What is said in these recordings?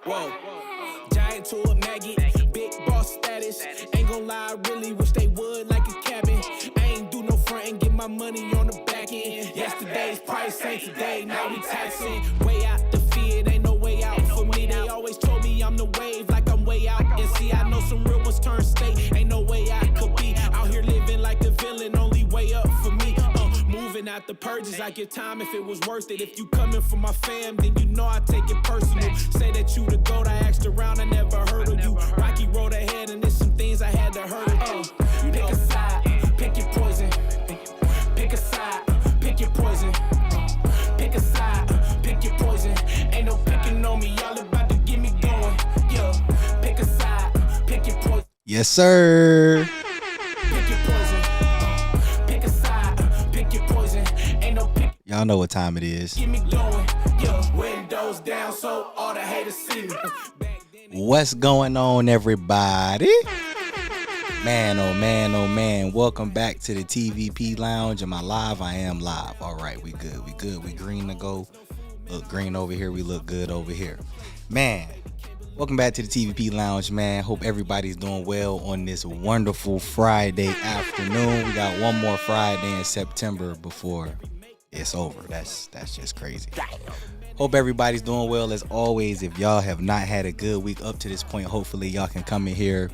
Whoa. Giant to a maggot, big boss status. Ain't gon' lie, I really wish they would like a cabin. I ain't do no front and get my money on the back end. Yesterday's price ain't today, now we taxing. Way out the fear, ain't no way out for me. They always told me I'm the wave, like I'm way out. And see, I know some real ones turn state, ain't no way I could be out here living like a villain, only way up for me. Moving out the purges, I give time if it was worth it. If you coming from my fam, then you know I take it personal. Say that you the GOAT, I asked around, I never heard of you. Rocky road ahead, and there's some things I had to hurt. Pick a side, pick your poison. Pick a side, pick your poison. Pick a side, pick your poison. Ain't no picking on me, y'all about to get me going. Yeah, pick a side, pick your poison. Yes, sir. Pick your poison. Pick a side, pick your poison. Ain't no pick. Y'all know what time it is. Get me going. Yeah, windows down so all the haters see me. What's going on, everybody? Man, oh man, oh man. Welcome back to the TVP Lounge. Am I live? I am live. All right, we good. We green to go. Look green over here. We look good over here. Man, welcome back to the TVP Lounge, man. Hope everybody's doing well on this wonderful Friday afternoon. We got one more Friday in September before it's over. That's just crazy. Hope everybody's doing well as always. If y'all have not had a good week up to this point, hopefully y'all can come in here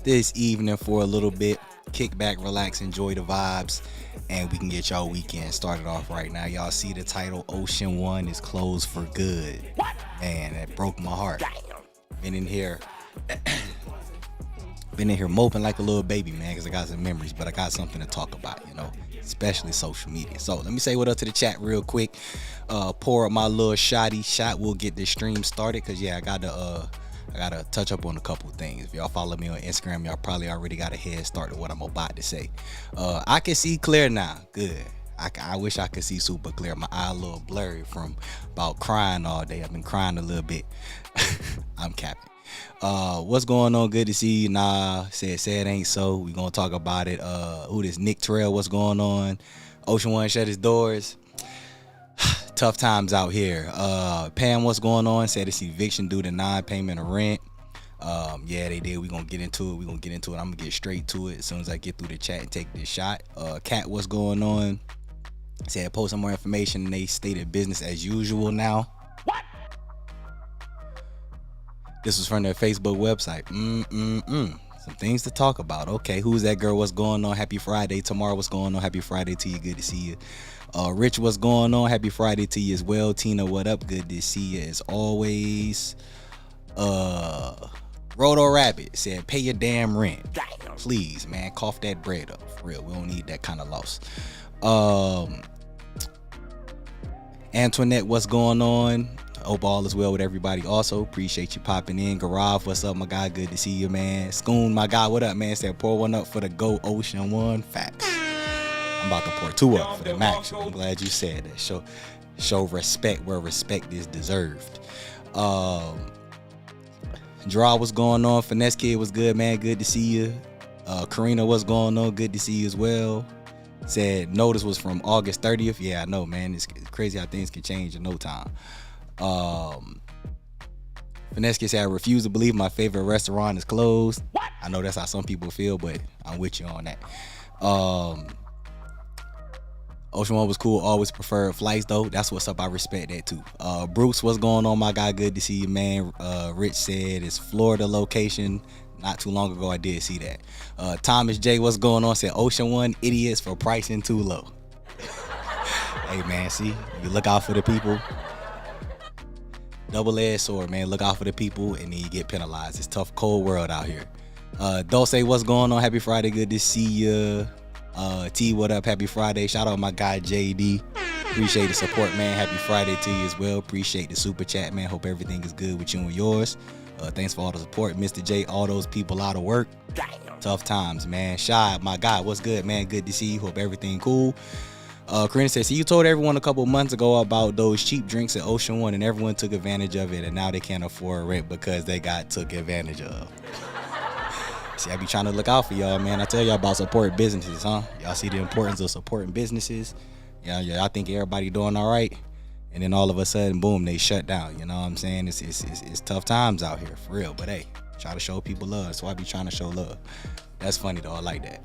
this evening for a little bit, kick back, relax, enjoy the vibes, and we can get y'all weekend started off right now. Y'all see the title, Ocean One is closed for good. Man, that broke my heart. Been in here moping like a little baby, man, because I got some memories, but I got something to talk about, especially social media. So let me say what up to the chat real quick. Pour up my little shot. We'll get this stream started, because I gotta touch up on a couple things. If y'all follow me on Instagram, y'all probably already got a head start to what I'm about to say. I can see clear now. Good. I wish I could see super clear. My eye a little blurry from about crying all day. I've been crying a little bit. I'm capping. What's going on? Good to see you. Nah, said ain't so. We gonna talk about it. Who this? Nick Terrell, what's going on? Ocean One shut his doors. Tough times out here. Pam, what's going on? Said it's eviction due to non-payment of rent. Yeah, they did. We're gonna get into it. I'm gonna get straight to it as soon as I get through the chat and take this shot. Kat, what's going on? Said post some more information, and they stated business as usual now. What? This was from their Facebook website. Some things to talk about. Okay, who's that girl? What's going on? Happy Friday. Tomorrow, what's going on? Happy Friday to you. Good to see you. Rich, what's going on? Happy Friday to you as well. Tina, what up? Good to see you as always. Roto Rabbit said, pay your damn rent. Please, man, cough that bread up. For real, we don't need that kind of loss. Antoinette, what's going on? Hope all is well with everybody. Also, appreciate you popping in. Garage, what's up, my guy? Good to see you, man. Scoon, my guy, what up, man? Said, pour one up for the GO Ocean One. Facts. I'm about to pour two up for the Max. I'm glad you said that. Show respect where respect is deserved. Draw, what's going on? Finesse Kid, what's good, man? Good to see you. Karina, what's going on? Good to see you as well. Said notice was from August 30th. Yeah, I know, man. It's crazy how things can change in no time. Finesse Kid said, I refuse to believe my favorite restaurant is closed. What? I know that's how some people feel, but I'm with you on that. Ocean One was cool. Always preferred flights, though. That's what's up. I respect that, too. Bruce, what's going on, my guy? Good to see you, man. Rich said it's Florida location. Not too long ago, I did see that. Thomas J, what's going on? Said Ocean One, idiots for pricing too low. Hey, man, see? You look out for the people. Double-edged sword, man. Look out for the people, and then you get penalized. It's tough, cold world out here. Dulce, what's going on? Happy Friday. Good to see you. T, what up? Happy Friday. Shout out my guy JD. Appreciate the support, man. Happy Friday to you as well. Appreciate the super chat, man. Hope everything is good with you and yours. Thanks for all the support. Mr. J, all those people out of work. Tough times, man. Shy, my guy, what's good, man? Good to see you. Hope everything cool. Karina says, you told everyone a couple months ago about those cheap drinks at Ocean One, and everyone took advantage of it, and now they can't afford rent because they got took advantage of. See, I be trying to look out for y'all, man. I tell y'all about supporting businesses, huh? Y'all see the importance of supporting businesses. Yeah, I think everybody doing all right. and then all of a sudden, boom, they shut down. You know what I'm saying? It's tough times out here for real. But hey, try to show people love. So I be trying to show love. That's funny though. I like that.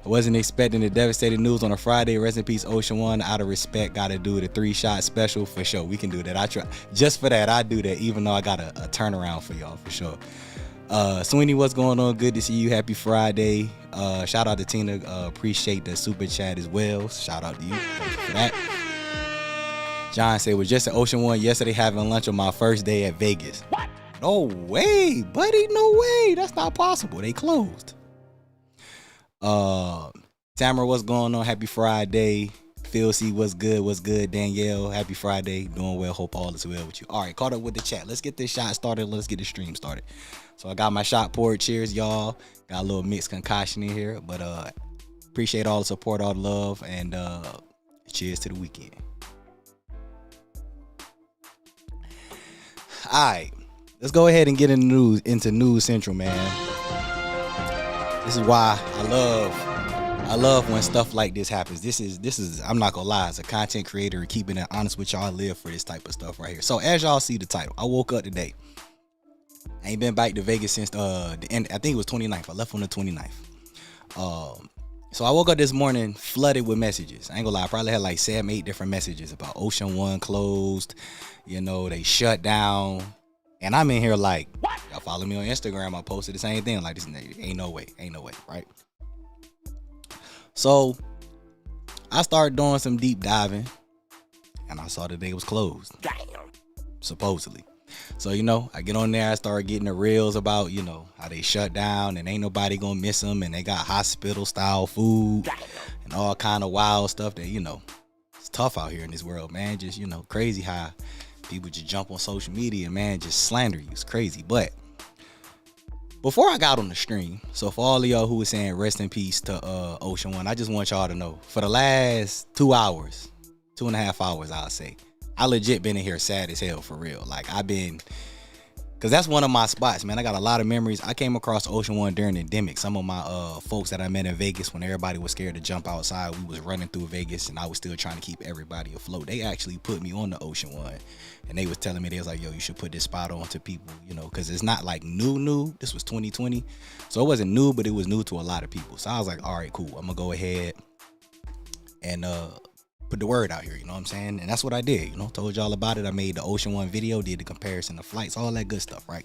I wasn't expecting the devastating news on a Friday. Rest in peace, Ocean One. Out of respect, gotta do the 3-shot special for sure. We can do that. I try just for that. I do that, even though I got a turnaround for y'all for sure. Sweeney, what's going on? Good to see you. Happy Friday. Shout out to Tina. Appreciate the super chat as well. Shout out to you. Thank you for that. John said, was just at Ocean One yesterday having lunch on my first day at Vegas. What? No way, buddy. No way. That's not possible. They closed. Tamara, what's going on? Happy Friday. Phil C, what's good? What's good? Danielle, happy Friday. Doing well. Hope all is well with you. All right, caught up with the chat. Let's get this shot started. Let's get the stream started. So I got my shot poured. Cheers, y'all. Got a little mixed concoction in here, but appreciate all the support, all the love, and cheers to the weekend. All right, let's go ahead and get into News Central, man. This is why I love when stuff like this happens. This is I'm not gonna lie, as a content creator, keeping it honest with y'all, I live for this type of stuff right here. So as y'all see the title, I woke up today. I ain't been back to Vegas since the end. I think it was 29th. I left on the 29th. So I woke up this morning flooded with messages. I ain't gonna lie, I probably had like 7-8 different messages about Ocean One closed. You know, they shut down. And I'm in here like, what? Y'all follow me on Instagram. I posted the same thing. Like, this ain't no way, right? So I started doing some deep diving, and I saw that they was closed. Damn. Supposedly. So, you know, I get on there, I start getting the reels about, you know, how they shut down and ain't nobody gonna miss them, and they got hospital style food. Damn. And all kind of wild stuff that, you know, it's tough out here in this world, man. Just, you know, crazy how people just jump on social media, man, just slander you. It's crazy. But before I got on the stream, so for all of y'all who was saying rest in peace to Ocean One, I just want y'all to know, for the last 2 hours, 2.5 hours, I'll say, I legit been in here sad as hell for real. Like, I've been, because that's one of my spots, man. I got a lot of memories. I came across Ocean One during the pandemic. Some of my folks that I met in Vegas when everybody was scared to jump outside, we was running through Vegas, and I was still trying to keep everybody afloat. They actually put me on the Ocean One, and they was telling me, they was like, yo, you should put this spot on to people, you know, because it's not like new. This was 2020. So it wasn't new, but it was new to a lot of people. So I was like, all right, cool. I'm going to go ahead and put the word out here, you know what I'm saying? And that's what I did, you know, told y'all about it. I made the Ocean One video, did the comparison of flights, all that good stuff, right?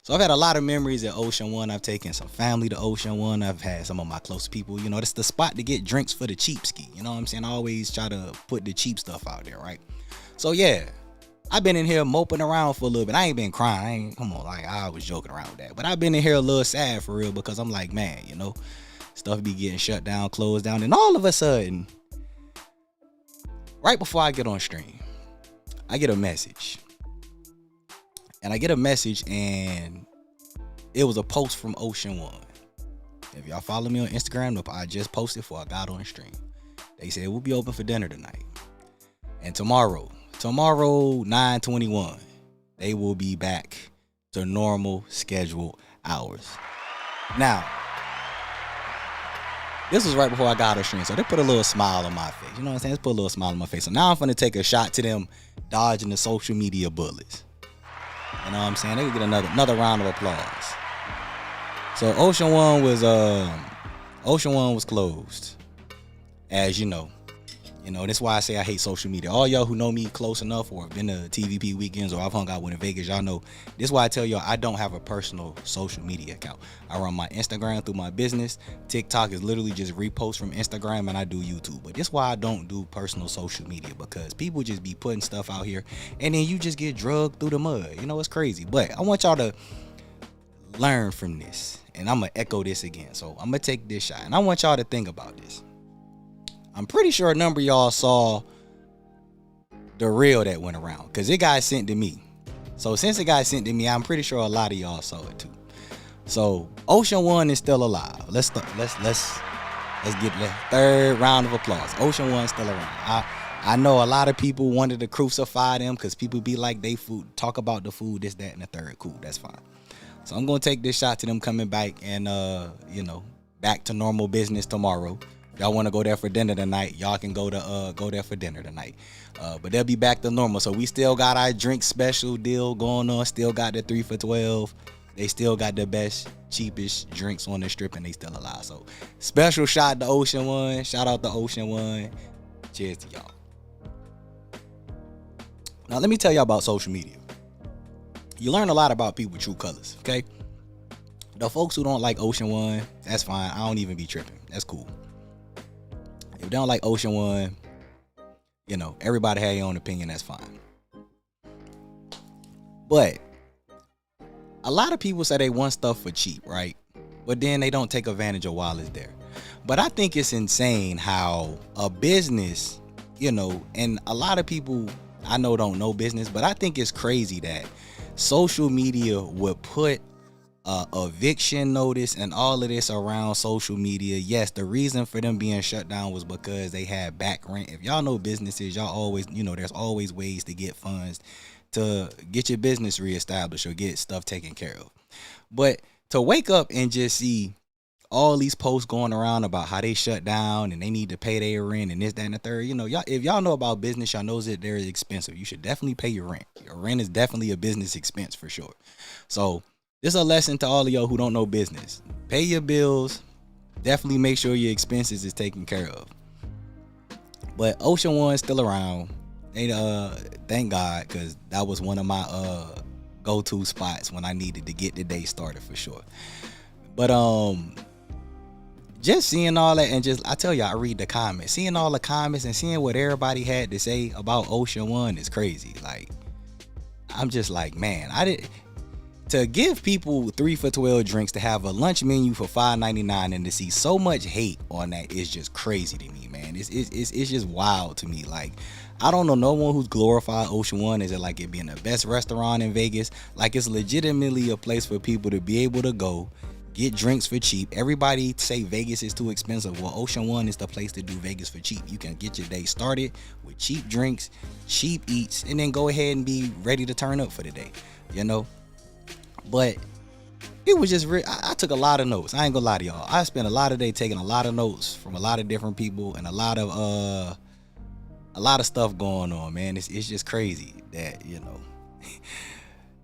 So I've had a lot of memories at Ocean One. I've taken some family to Ocean One. I've had some of my close people, you know, that's the spot to get drinks for the cheap ski, you know what I'm saying? I always try to put the cheap stuff out there, right? So yeah, I've been in here moping around for a little bit. I ain't been crying. Come on, like, I was joking around with that. But I've been in here a little sad for real, because I'm like, man, you know, stuff be getting shut down, closed down, and all of a sudden, right before I get on stream, I get a message. And I get a message, and it was a post from Ocean One. If y'all follow me on Instagram, I just posted before I got on stream. They said we'll be open for dinner tonight. And tomorrow, 9/21, they will be back to normal scheduled hours. Now, this was right before I got on stream, so they put a little smile on my face. You know what I'm saying? Let's put a little smile on my face. So now I'm finna take a shot to them dodging the social media bullets. You know what I'm saying? They could get another round of applause. So Ocean One was closed, as you know. You know, that's why I say I hate social media. All y'all who know me close enough, or have been to TVP weekends, or I've hung out with in Vegas, y'all know. This is why I tell y'all I don't have a personal social media account. I run my Instagram through my business. TikTok is literally just repost from Instagram, and I do YouTube. But this is why I don't do personal social media, because people just be putting stuff out here, and then you just get drugged through the mud. You know, it's crazy. But I want y'all to learn from this, and I'm going to echo this again. So I'm going to take this shot, and I want y'all to think about this. I'm pretty sure a number of y'all saw the reel that went around, because it got sent to me. So since it got sent to me, I'm pretty sure a lot of y'all saw it too. So Ocean One is still alive. Let's get the third round of applause. Ocean One's still around. I know a lot of people wanted to crucify them, because people be like, they food, talk about the food, this, that, and the third. Cool, that's fine. So I'm gonna take this shot to them coming back, and you know, back to normal business tomorrow. Y'all want to go there for dinner tonight, y'all can go there for dinner tonight. But they'll be back to normal. So we still got our drink special deal going on. Still got the 3 for $12. They still got the best, cheapest drinks on the strip, and they still alive. So special shout to Ocean One. Shout out to Ocean One. Cheers to y'all. Now let me tell y'all about social media. You learn a lot about people's true colors, okay? The folks who don't like Ocean One, that's fine. I don't even be tripping. That's cool. If they don't like Ocean One, you know, everybody have your own opinion, that's fine. But a lot of people say they want stuff for cheap, right? But then they don't take advantage of while it's there. But I think it's insane how a business, you know, and a lot of people I know don't know business, but I think it's crazy that social media would put eviction notice and all of this around social media. Yes, the reason for them being shut down was because they had back rent. If y'all know businesses, y'all always, you know, there's always ways to get funds to get your business reestablished or get stuff taken care of. But to wake up and just see all these posts going around about how they shut down and they need to pay their rent and this, that, and the third, you know, y'all, if y'all know about business, y'all knows that they're expensive. You should definitely pay your rent. Your rent is definitely a business expense for sure. So this is a lesson to all of y'all who don't know business. Pay your bills. Definitely make sure your expenses is taken care of. But Ocean One's still around. They thank God, because that was one of my go-to spots when I needed to get the day started for sure. But just seeing all that, and just I tell you, I read the comments, seeing all the comments and seeing what everybody had to say about Ocean One is crazy. Like, I'm just like, man, to give people 3 for $12 drinks, to have a lunch menu for $5.99, and to see so much hate on that is just crazy to me, man. It's just wild to me. Like, I don't know no one who's glorified Ocean One as it like it being the best restaurant in Vegas. Like, it's legitimately a place for people to be able to go get drinks for cheap. Everybody say Vegas is too expensive. Well, Ocean One is the place to do Vegas for cheap. You can get your day started with cheap drinks, cheap eats, and then go ahead and be ready to turn up for the day, you know? But it was just I took a lot of notes. I ain't gonna lie to y'all. I spent a lot of day taking a lot of notes from a lot of different people and a lot of stuff going on, man. It's just crazy that, you know,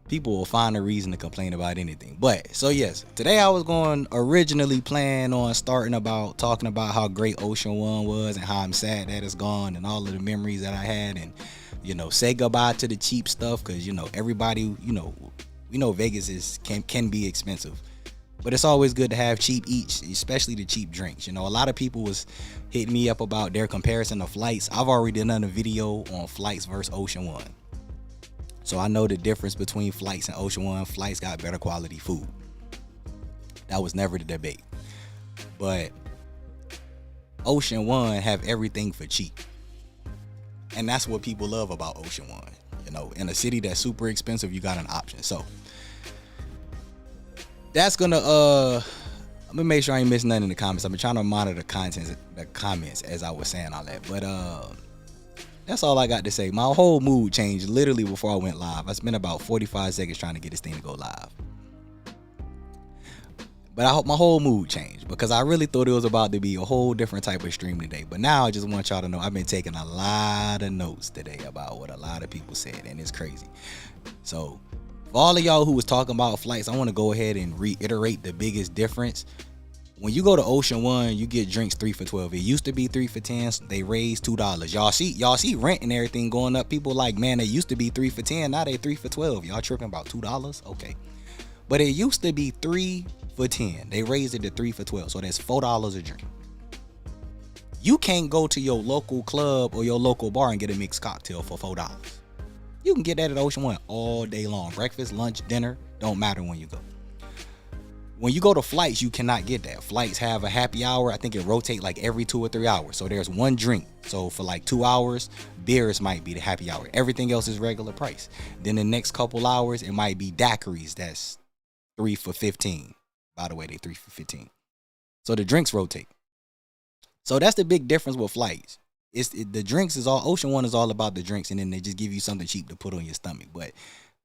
people will find a reason to complain about anything. But so yes, today I was going originally plan on talking about how great Ocean One was and how I'm sad that it's gone and all of the memories that I had, and, you know, say goodbye to the cheap stuff, because, you know, everybody, you know, we know Vegas can be expensive, but it's always good to have cheap eats, especially the cheap drinks. You know, a lot of people was hitting me up about their comparison of flights. I've already done a video on flights versus Ocean One, so I know the difference between flights and Ocean One. Flights got better quality food. That was never the debate. But Ocean One have everything for cheap, and that's what people love about Ocean One. You know, in a city that's super expensive, you got an option. So that's gonna I'm gonna make sure I ain't missing nothing in the comments. I've been trying to monitor the comments as I was saying all that. But that's all I got to say. My whole mood changed literally before I went live. I spent about 45 seconds trying to get this thing to go live. But I hope my whole mood changed, because I really thought it was about to be a whole different type of stream today. But now I just want y'all to know I've been taking a lot of notes today about what a lot of people said, and it's crazy. So for all of y'all who was talking about flights, I want to go ahead and reiterate the biggest difference. When you go to Ocean One, you get drinks 3 for $12. It used to be 3 for $10. They raised $2. Y'all see rent and everything going up. People like, man, they used to be 3 for $10. Now they 3 for $12. Y'all tripping about $2? Okay. But it used to be 3 for $10. They raised it to 3 for $12. So that's $4 a drink. You can't go to your local club or your local bar and get a mixed cocktail for $4. You can get that at Ocean One all day long. Breakfast, lunch, dinner, don't matter when you go. When you go to flights, you cannot get that. Flights have a happy hour. I think it rotates like every 2 or 3 hours. So there's one drink. So for like 2 hours, beers might be the happy hour. Everything else is regular price. Then the next couple hours, it might be daiquiris. That's 3 for $15. By the way, they 3 for $15. So the drinks rotate. So that's the big difference with flights. The drinks is all, Ocean One is all about the drinks, and then they just give you something cheap to put on your stomach. But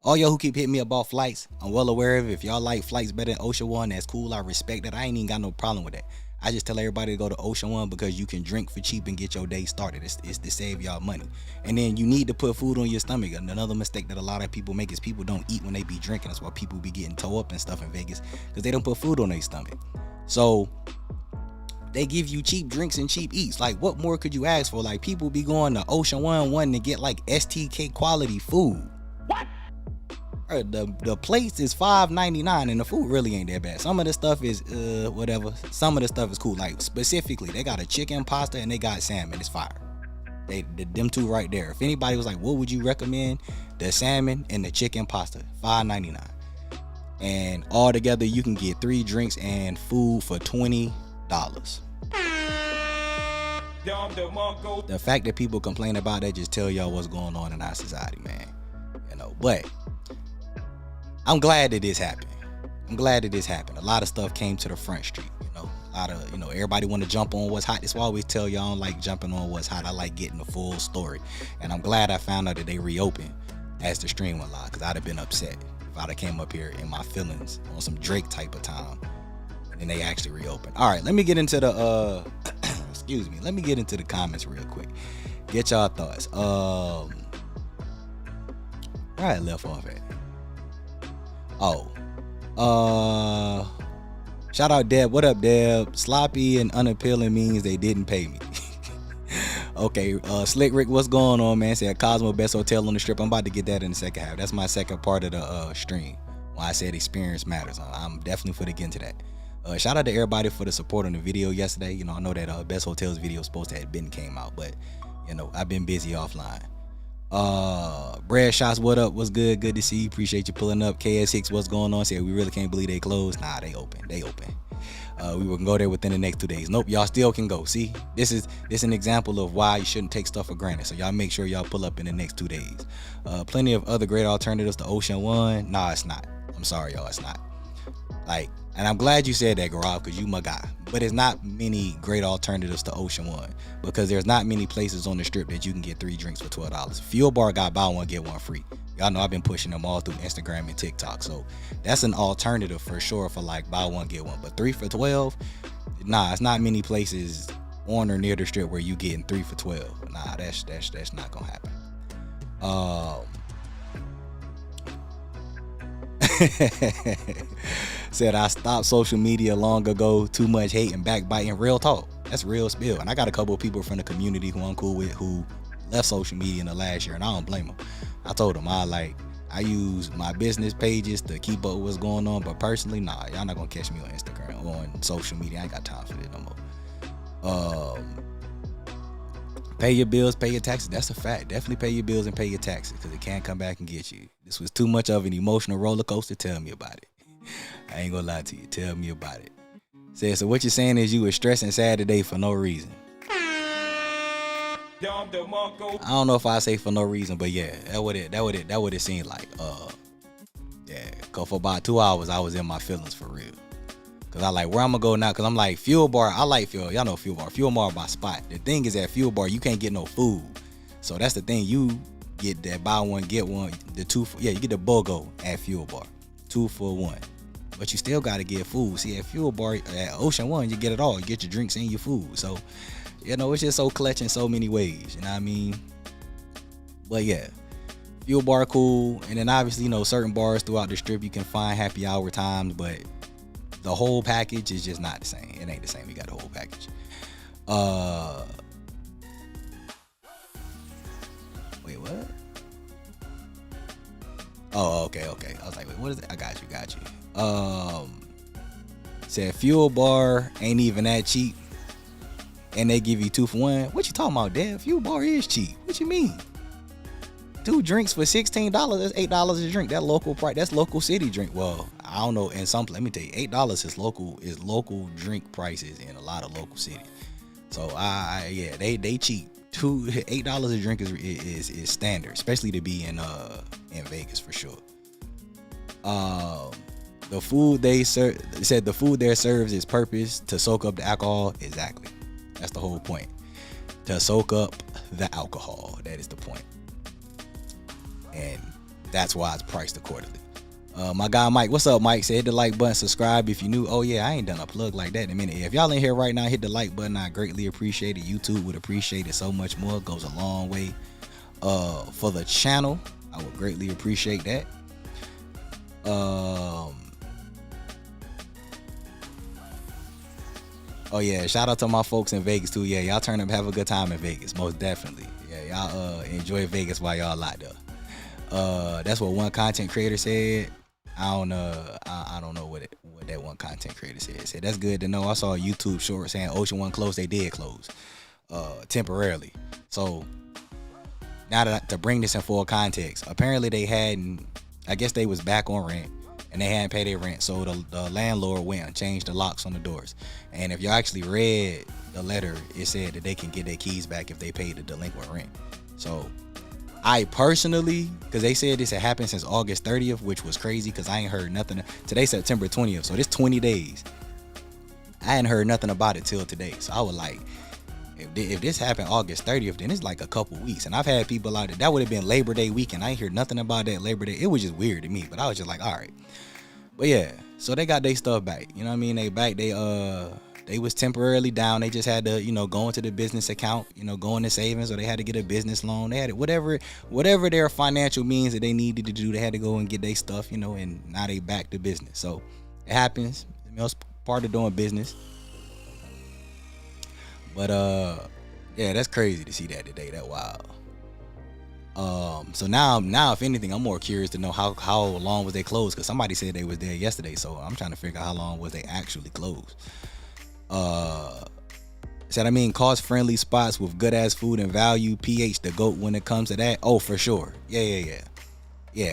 all y'all who keep hitting me about flights, I'm well aware of it. If y'all like flights better than Ocean One, that's cool. I respect that. I ain't even got no problem with that. I just tell everybody to go to Ocean One because you can drink for cheap and get your day started. It's to save y'all money. And then you need to put food on your stomach. And another mistake that a lot of people make is people don't eat when they be drinking. That's why people be getting toe up and stuff in Vegas, because they don't put food on their stomach. So they give you cheap drinks and cheap eats. Like, what more could you ask for? Like, people be going to Ocean One wanting to get like STK quality food. What? The plates is $5.99 and the food really ain't that bad. Some of the stuff is whatever. Some of the stuff is cool. Like, specifically, they got a chicken pasta and they got salmon. It's fire. Them two right there. If anybody was like, what would you recommend? The salmon and the chicken pasta, $5.99. And all together you can get 3 drinks and food for $20. The fact that people complain about that just tell y'all what's going on in our society, man. You know, but I'm glad that this happened. A lot of stuff came to the front street, you know. A lot of, you know, everybody want to jump on what's hot. That's why I always tell y'all I don't like jumping on what's hot. I like getting the full story. And I'm glad I found out that they reopened as the stream went live, because I'd have been upset if I'd have came up here in my feelings on some Drake type of time and they actually reopened. All right, let me get into the excuse me. Let me get into the comments real quick. Get y'all thoughts. Where I left off at? Shout out Deb. What up, Deb? Sloppy and unappealing means they didn't pay me. Okay, Slick Rick, what's going on, man? Said Cosmo best hotel on the strip. I'm about to get that in the second half. That's my second part of the stream. When I said experience matters, I'm definitely for to get into that. Shout out to everybody for the support on the video yesterday. You know, I know that best hotels video was supposed to have been came out, but you know, I've been busy offline. Brad Shots, what up? What's good? Good to see you. Appreciate you pulling up. KS Hicks, what's going on? Said we really can't believe they closed. Nah, they open. We will go there within the next 2 days. Nope, y'all still can go. See, this is an example of why you shouldn't take stuff for granted. So y'all make sure y'all pull up in the next 2 days. Plenty of other great alternatives to Ocean One. Nah, it's not. I'm sorry, y'all, it's not. Like, and I'm glad you said that, Gaurav, because you my guy. But it's not many great alternatives to Ocean One, because there's not many places on the strip that you can get 3 drinks for $12. Fuel Bar got buy one get one free. Y'all know I've been pushing them all through Instagram and TikTok, so that's an alternative for sure for like buy one get one. But 3 for $12, nah, it's not many places on or near the strip where you getting 3 for $12. Nah, that's not gonna happen. Said I stopped social media long ago. Too much hate and backbiting. Real talk. That's real spill. And I got a couple of people from the community who I'm cool with who left social media in the last year, and I don't blame them. I told them I use my business pages to keep up with what's going on, but personally, nah, y'all not gonna catch me on Instagram or on social media. I ain't got time for that no more. Pay your bills, pay your taxes. That's a fact. Definitely pay your bills and pay your taxes, because it can't come back and get you. This was too much of an emotional roller coaster. Tell me about it. I ain't gonna lie to you. Tell me about it. Said, so what you're saying is you were stressed and sad today for no reason. I don't know if I say for no reason, but yeah, that what it seemed like. Yeah, cause for about 2 hours I was in my feelings for real. Cause I like where I'm gonna go now. Cause I'm like Fuel Bar. I like Fuel. Y'all know Fuel Bar. Fuel Bar my spot. The thing is at Fuel Bar you can't get no food. So that's the thing. You get that buy one get one. You get the BOGO at Fuel Bar. 2 for 1. But you still gotta get food. See, at Fuel Bar at Ocean One you get it all. You get your drinks and your food. So you know it's just so clutch in so many ways. You know what I mean? But yeah. Fuel Bar cool. And then obviously, you know, certain bars throughout the strip you can find happy hour times, but the whole package is just not the same. It ain't the same. We got the whole package. Wait, what? Oh, okay. I was like, wait, what is it? I got you. Said Fuel Bar ain't even that cheap, and they give you 2 for 1. What you talking about, Dad? Fuel Bar is cheap. What you mean? 2 drinks for $16. That's $8 a drink. That local price. That's local city drink. Well, I don't know. In some, let me tell you, $8 is local drink prices in a lot of local cities. So they cheap. $8 a drink is standard, especially to be in Vegas for sure. The food they serve, said the food there serves its purpose to soak up the alcohol. Exactly. That's the whole point. To soak up the alcohol. That is the point. And that's why it's priced accordingly. My guy Mike, what's up, Mike? Said hit the like button, subscribe if you new. Oh yeah, I ain't done a plug like that in a minute. If y'all in here right now, hit the like button. I greatly appreciate it. YouTube would appreciate it so much more. It goes a long way. For the channel, I would greatly appreciate that. Oh yeah, shout out to my folks in Vegas too. Yeah, y'all turn up, have a good time in Vegas, most definitely. Yeah, y'all enjoy Vegas while y'all out there. That's what one content creator said. I don't know what that one content creator said. That's good to know. I saw a YouTube short saying Ocean One closed. They did close temporarily. So now to bring this in full context, apparently they hadn't. I guess they was back on rent and they hadn't paid their rent. So the landlord went and changed the locks on the doors. And if you actually read the letter, it said that they can get their keys back if they pay the delinquent rent. So I personally, because they said this had happened since August 30th, which was crazy because I ain't heard nothing. Today's September 20th, so this 20 days. I hadn't heard nothing about it till today. So I was like, if this happened August 30th, then it's like a couple weeks. And I've had people out there, that would have been Labor Day weekend. I ain't hear nothing about that Labor Day. It was just weird to me, but I was just like, all right. But yeah, so they got their stuff back. You know what I mean? They back. They was temporarily down. They just had to, go into the business account, go into savings, or they had to get a business loan. They had it, whatever their financial means that they needed to do, they had to go and get their stuff, and now they back to business. So it happens. It's part of doing business. But yeah, that's crazy to see that today. That wild. So now if anything, I'm more curious to know how long was they closed, because somebody said they was there yesterday. So I'm trying to figure out how long was they actually closed. Said cost friendly spots with good ass food and value. PH the GOAT when it comes to that. Oh, for sure. Yeah.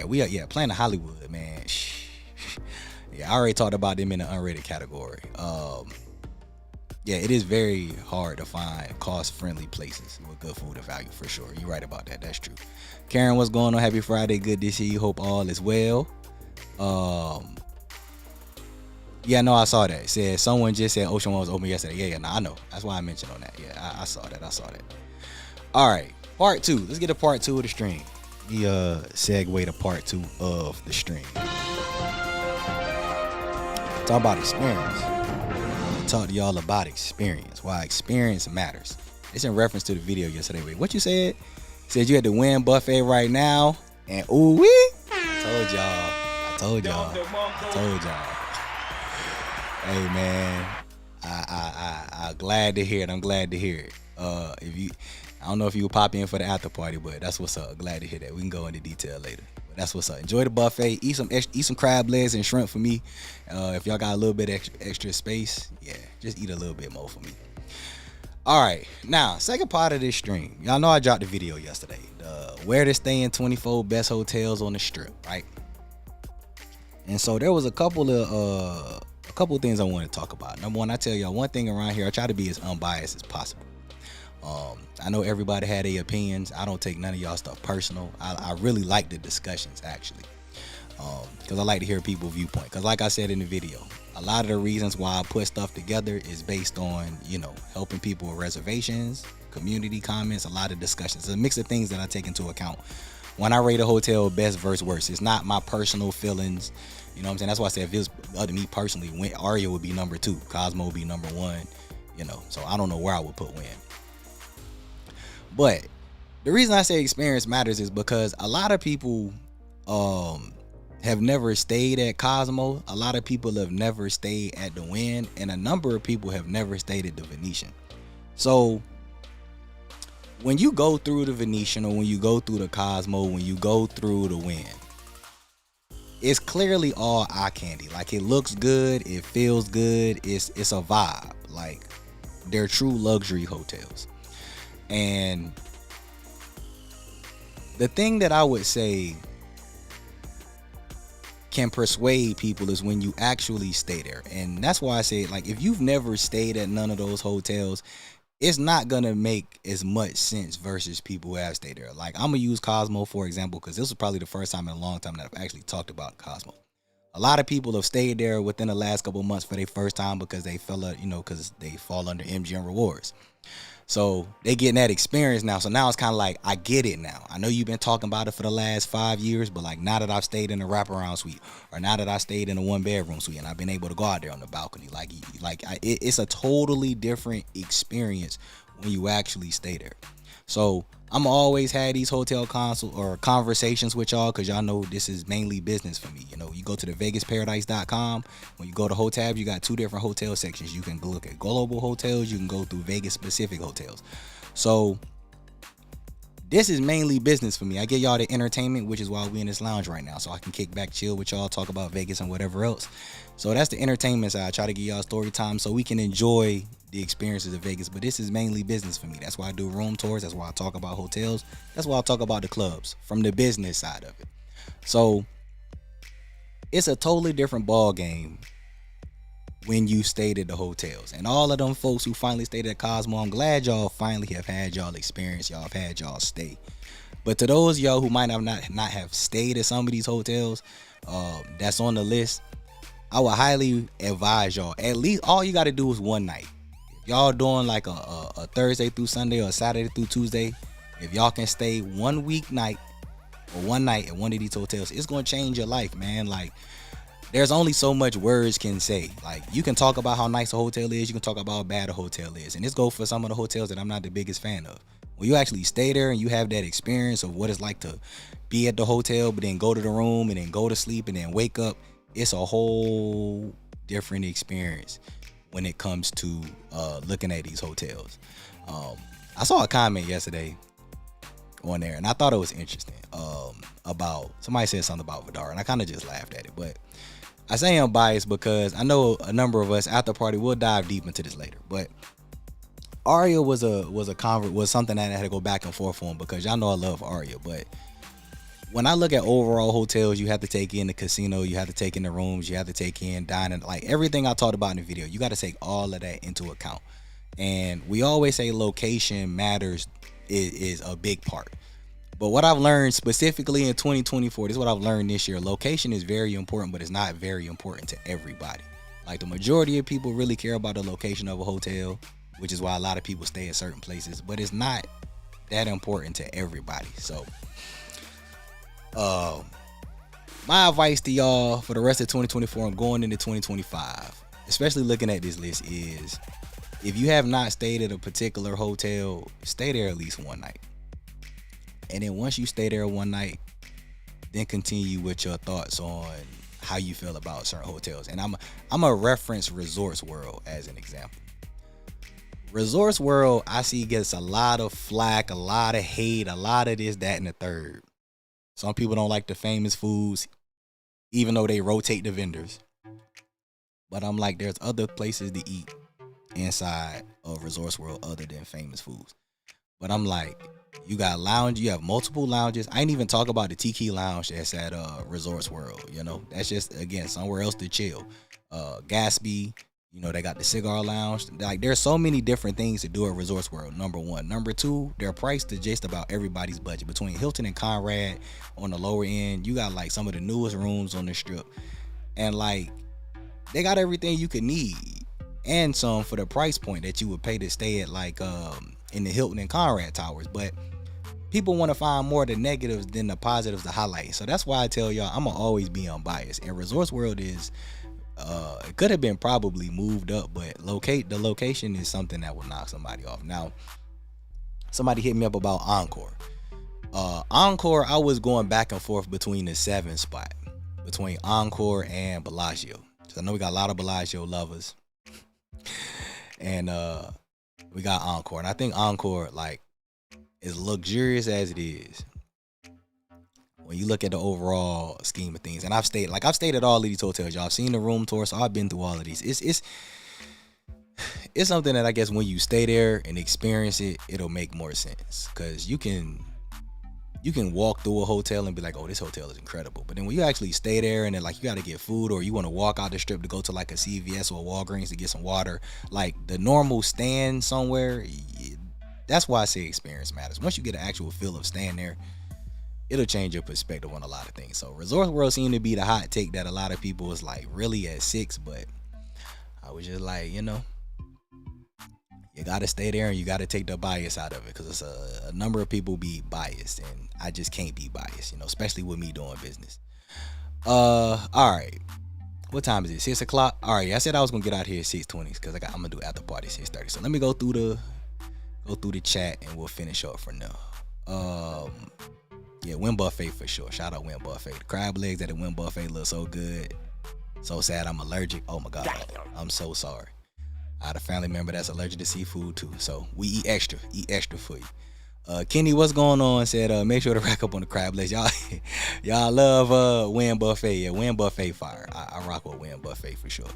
We are Planet Hollywood, man. Yeah, I already talked about them in the unrated category. Yeah, it is very hard to find cost-friendly places with good food and value, for sure. You're right about that. That's true. Karen, what's going on? Happy Friday. Good to see you. Hope all is well. Yeah, no, I saw that. It said someone just said Ocean One was open yesterday. Yeah, no, I know. That's why I mentioned on that. Yeah, I saw that. All right, part 2. Let's get to part 2 of the stream. We segue to part 2 of the stream. Talk about experience. Talk to y'all about experience. Why experience matters. It's in reference to the video yesterday. Wait, what you said? Said you had to win buffet right now, and ooh wee. I told y'all. Hey man, I'm glad to hear it. I'm glad to hear it. I don't know if you will pop in for the after party, but that's what's up. Glad to hear that. We can go into detail later. That's what's up. Enjoy the buffet. Eat some crab legs and shrimp for me. If y'all got a little bit extra space, yeah, just eat a little bit more for me. All right, now second part of this stream. Y'all know I dropped the video yesterday. Where to stay in 24 best hotels on the Strip, right? And so there was a couple of things I want to talk about. Number one, I tell y'all one thing around here. I try to be as unbiased as possible. I know everybody had their opinions. I don't take none of y'all stuff personal. I really like the discussions, actually, because I like to hear people's viewpoint. Because like I said in the video, a lot of the reasons why I put stuff together is based on, helping people with reservations, community comments, a lot of discussions. It's a mix of things that I take into account when I rate a hotel best versus worst. It's not my personal feelings. You know what I'm saying? That's why I said if it was up to me personally, Aria would be number 2, Cosmo would be number 1. So I don't know where I would put Win. But the reason I say experience matters is because a lot of people have never stayed at Cosmo. A lot of people have never stayed at the Win, and a number of people have never stayed at the Venetian. So when you go through the Venetian, or when you go through the Cosmo, when you go through the Win, it's clearly all eye candy. Like, it looks good, it feels good, it's a vibe. Like, they're true luxury hotels. And the thing that I would say can persuade people is when you actually stay there. And that's why I say, like, if you've never stayed at none of those hotels, it's not gonna make as much sense versus people who have stayed there. Like, I'm gonna use Cosmo for example, because this was probably the first time in a long time that I've actually talked about Cosmo. A lot of people have stayed there within the last couple of months for their first time because they because they fall under MGM rewards. So they getting that experience now. So now it's kind of like, I get it now. I know you've been talking about it for the last 5 years, but like now that I've stayed in a wraparound suite, or now that I stayed in a 1-bedroom suite, and I've been able to go out there on the balcony, it's a totally different experience when you actually stay there. So I'm always had these hotel conversations with y'all, because y'all know this is mainly business for me. You know, you go to the vegasparadise.com. When you go to hotels, you got 2 different hotel sections. You can look at global hotels, you can go through Vegas specific hotels. So this is mainly business for me. I get y'all the entertainment, which is why we in this lounge right now, so I can kick back, chill with y'all, talk about Vegas and whatever else. So that's the entertainment side. I try to give y'all story time so we can enjoy the experiences of Vegas, but this is mainly business for me. That's why I do room tours. That's why I talk about hotels. That's why I talk about the clubs from the business side of it. So it's a totally different ball game when you stayed at the hotels. And all of them folks who finally stayed at Cosmo, I'm glad y'all finally have had y'all experience. Y'all have had y'all stay. But to those of y'all who might have not have stayed at some of these hotels that's on the list, I would highly advise y'all, at least all you got to do is one night. If y'all doing like a Thursday through Sunday or Saturday through Tuesday, if y'all can stay one night at one of these hotels, it's going to change your life, man. Like, there's only so much words can say. Like, you can talk about how nice a hotel is, you can talk about how bad a hotel is, and this goes for some of the hotels that I'm not the biggest fan of. When you actually stay there and you have that experience of what it's like to be at the hotel, but then go to the room and then go to sleep and then wake up, it's a whole different experience when it comes to looking at these hotels. I saw a comment yesterday on there, and I thought it was interesting. About somebody said something about Vidar, and I kind of just laughed at it. But I say I'm biased because I know a number of us after party. We'll dive deep into this later. But Aria was something that I had to go back and forth on, because y'all know I love Aria. But when I look at overall hotels, you have to take in the casino, you have to take in the rooms, you have to take in dining, like everything I talked about in the video. You got to take all of that into account. And we always say location matters is a big part. But what I've learned specifically in 2024, this is what I've learned this year. Location is very important, but it's not very important to everybody. Like, the majority of people really care about the location of a hotel, which is why a lot of people stay at certain places, but it's not that important to everybody. So my advice to y'all for the rest of 2024 and going into 2025, especially looking at this list, is if you have not stayed at a particular hotel, stay there at least one night. And then once you stay there one night, then continue with your thoughts on how you feel about certain hotels. And I'm a reference Resorts World as an example. Resorts World, I see, gets a lot of flack, a lot of hate, a lot of this, that, and the third. Some people don't like the famous foods, even though they rotate the vendors. But I'm like, there's other places to eat inside of Resorts World other than famous foods. But I'm like, you got lounge, you have multiple lounges. I ain't even talk about the Tiki Lounge that's at Resorts World. You know, that's just, again, somewhere else to chill. Gatsby, you know, they got the cigar lounge. Like, there's so many different things to do at Resorts World, number one. Number two, they're priced to just about everybody's budget. Between Hilton and Conrad on the lower end, you got like some of the newest rooms on the strip. And like, they got everything you could need and some for the price point that you would pay to stay at like in the Hilton and Conrad towers. But people want to find more of the negatives than the positives to highlight. So that's why I tell y'all, I'm gonna always be unbiased. And Resorts World is it could have been probably moved up, but the location is something that will knock somebody off. Now, somebody hit me up about Encore. Encore, I was going back and forth between the 7 spot, between Encore and Bellagio. So I know we got a lot of Bellagio lovers. And we got Encore. And I think Encore, like, as luxurious as it is, when you look at the overall scheme of things, and I've stayed at all of these hotels, y'all. I've seen the room tour, so I've been through all of these. It's something that I guess when you stay there and experience it, it'll make more sense. Cause you can walk through a hotel and be like, oh, this hotel is incredible. But then when you actually stay there and then like you gotta get food, or you want to walk out the strip to go to like a CVS or a Walgreens to get some water, like the normal stand somewhere, that's why I say experience matters. Once you get an actual feel of staying there, it'll change your perspective on a lot of things. So Resort World seemed to be the hot take that a lot of people was like really at 6, but I was just like, y'all you gotta stay there and you gotta take the bias out of it, because it's a number of people be biased, and I just can't be biased, especially with me doing business. All right. What time is it? 6 o'clock. All right. I said I was gonna get out here at 6:20 because I'm gonna do after party 6:30. So let me go through the chat and we'll finish up for now. Yeah, Win Buffet for sure. Shout out Win Buffet. The crab legs at the Win Buffet look so good. So sad I'm allergic. Oh my god. I'm so sorry. I had a family member that's allergic to seafood too. So we eat extra for you. Kenny, what's going on? Said make sure to rack up on the crab legs. Y'all love Win Buffet. Yeah, Win Buffet fire. I rock with Win Buffet for sure.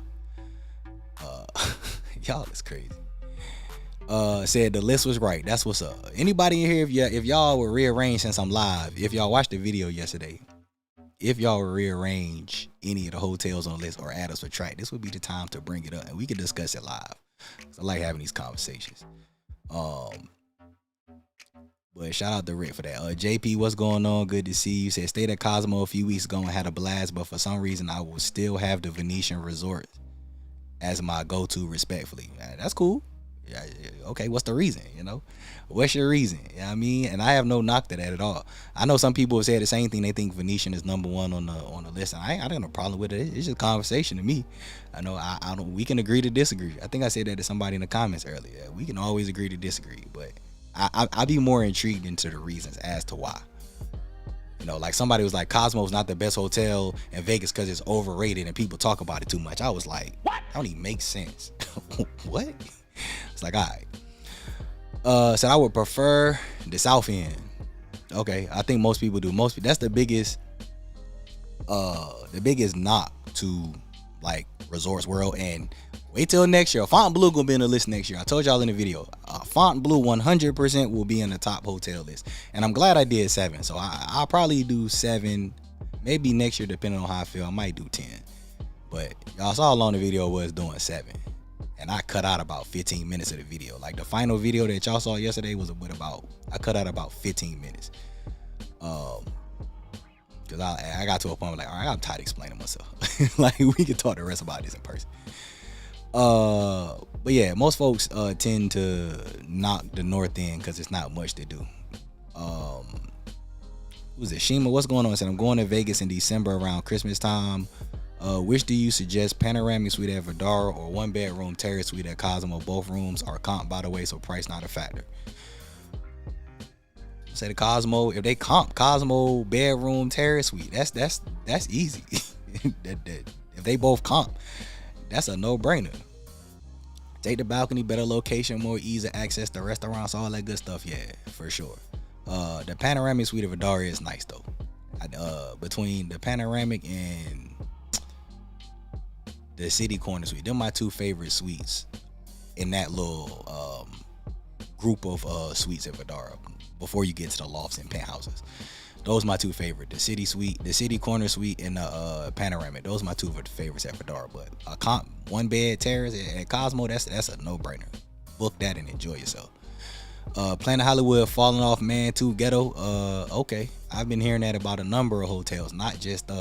Y'all is crazy. Said the list was right. That's what's up. Anybody in here, if y'all were rearranged since I'm live, if y'all watched the video yesterday, if y'all would rearrange any of the hotels on the list or add us or track, this would be the time to bring it up and we can discuss it live. I like having these conversations. But shout out to Rick for that. JP, what's going on? Good to see you. Said stayed at Cosmo a few weeks ago and had a blast, but for some reason I will still have the Venetian Resort as my go-to respectfully. That's cool. Yeah, okay, what's the reason? What's your reason? You know what I mean? And I have no knock to that at all. I know some people have said the same thing. They think Venetian is number one on the list. And I don't have no problem with it. It's just conversation to me. I know I don't. We can agree to disagree. I think I said that to somebody in the comments earlier. We can always agree to disagree, but I'd be more intrigued into the reasons as to why. Like somebody was like, Cosmo's not the best hotel in Vegas because it's overrated and people talk about it too much. I was like, what? That don't even make sense. What? It's like, all right. So I would prefer the South End. Okay, I think most people do. That's the biggest knock to like Resorts World. And wait till next year. Fontainebleau gonna be in the list next year. I told y'all in the video. Fontainebleau 100% will be in the top hotel list. And I'm glad I did 7. So I'll probably do 7. Maybe next year, depending on how I feel, I might do 10. But y'all saw how long the video was doing 7. And I cut out about 15 minutes of the video. Like the final video that y'all saw yesterday was I cut out about 15 minutes. Cause I got to a point where like, all right, I'm tired of explaining myself. Like we can talk the rest about this in person. But yeah, most folks tend to knock the North End because it's not much to do. Who's it? Shima, what's going on? I said I'm going to Vegas in December around Christmas time. Which do you suggest? Panoramic suite at Vdara or 1-bedroom terrace suite at Cosmo? Both rooms are comp, by the way, so price not a factor. Say the Cosmo, if they comp Cosmo bedroom terrace suite, that's easy. If they both comp, that's a no-brainer. Take the balcony, better location, more ease of access to restaurants, all that good stuff. Yeah, for sure. The panoramic suite of Vdara is nice though. Between the panoramic and the city corner suite, they're my 2 favorite suites in that little group of suites at Vdara before you get to the lofts and penthouses. Those are my 2 favorite. The city suite, the city corner suite, and the panoramic. Those are my 2 favorites at Vdara. But a comp 1-bed terrace at Cosmo, that's a no-brainer. Book that and enjoy yourself. Planet Hollywood falling off, man, too ghetto. Okay, I've been hearing that about a number of hotels, not just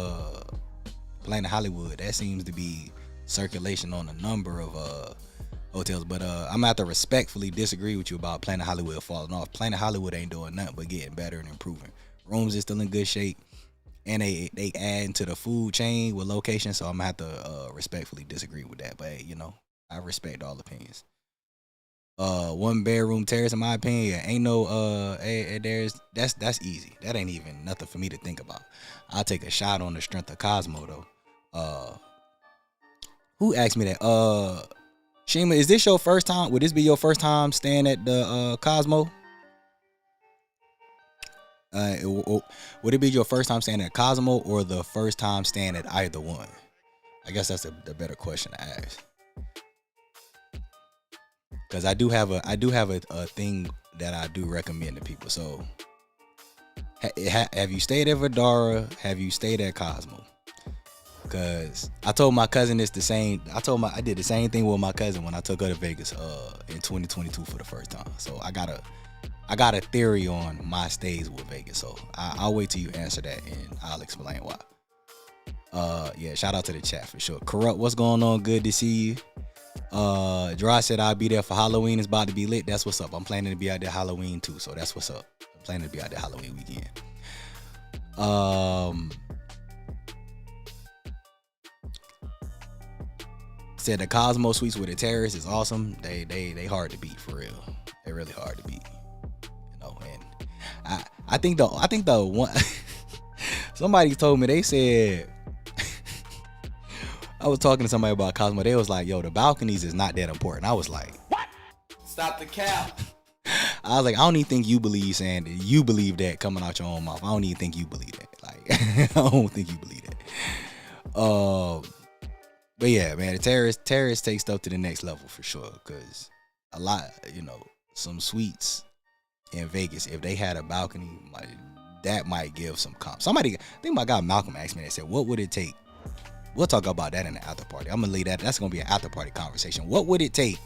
Planet Hollywood. That seems to be circulation on a number of hotels, but I'm gonna have to respectfully disagree with you about Planet Hollywood falling off. Planet Hollywood ain't doing nothing but getting better and improving. Rooms is still in good shape, and they add to the food chain with location, so I'm gonna have to respectfully disagree with that. But hey, I respect all opinions. 1-bedroom terrace, in my opinion, ain't no that's easy. That ain't even nothing for me to think about. I'll take a shot on the strength of Cosmo though. Who asked me that? Shima, is this your first time? Would this be your first time staying at the Cosmo? Would it be your first time staying at Cosmo or the first time staying at either one? I guess that's the better question to ask. Because I do have a thing that I do recommend to people. So, have you stayed at Vdara? Have you stayed at Cosmo? Because I told my cousin it's the same. I did the same thing with my cousin when I took her to Vegas in 2022 for the first time. So I got a theory on my stays with Vegas. So I'll wait till you answer that and I'll explain why. Yeah, shout out to the chat for sure. Corrupt, what's going on? Good to see you. Gerard said I'll be there for Halloween. It's about to be lit. That's what's up. I'm planning to be out there Halloween too, so that's what's up. I'm planning to be out there Halloween weekend. Said the Cosmo Suites with the terrace is awesome. They hard to beat for real. They're really hard to beat. You know, and I think the one somebody told me, they said I was talking to somebody about Cosmo. They was like, yo, the balconies is not that important. I was like, what? Stop the cap. I was like, I don't even think you believe saying that. You believe that coming out your own mouth. I don't even think you believe that. Like, I don't think you believe that. But yeah, man, the terrace takes stuff to the next level for sure. Cause a lot, you know, some suites in Vegas, if they had a balcony, that might give some comp. Somebody, I think my guy Malcolm asked me that, said, what would it take? We'll talk about that in the after party. I'm gonna leave that. That's gonna be an after party conversation. What would it take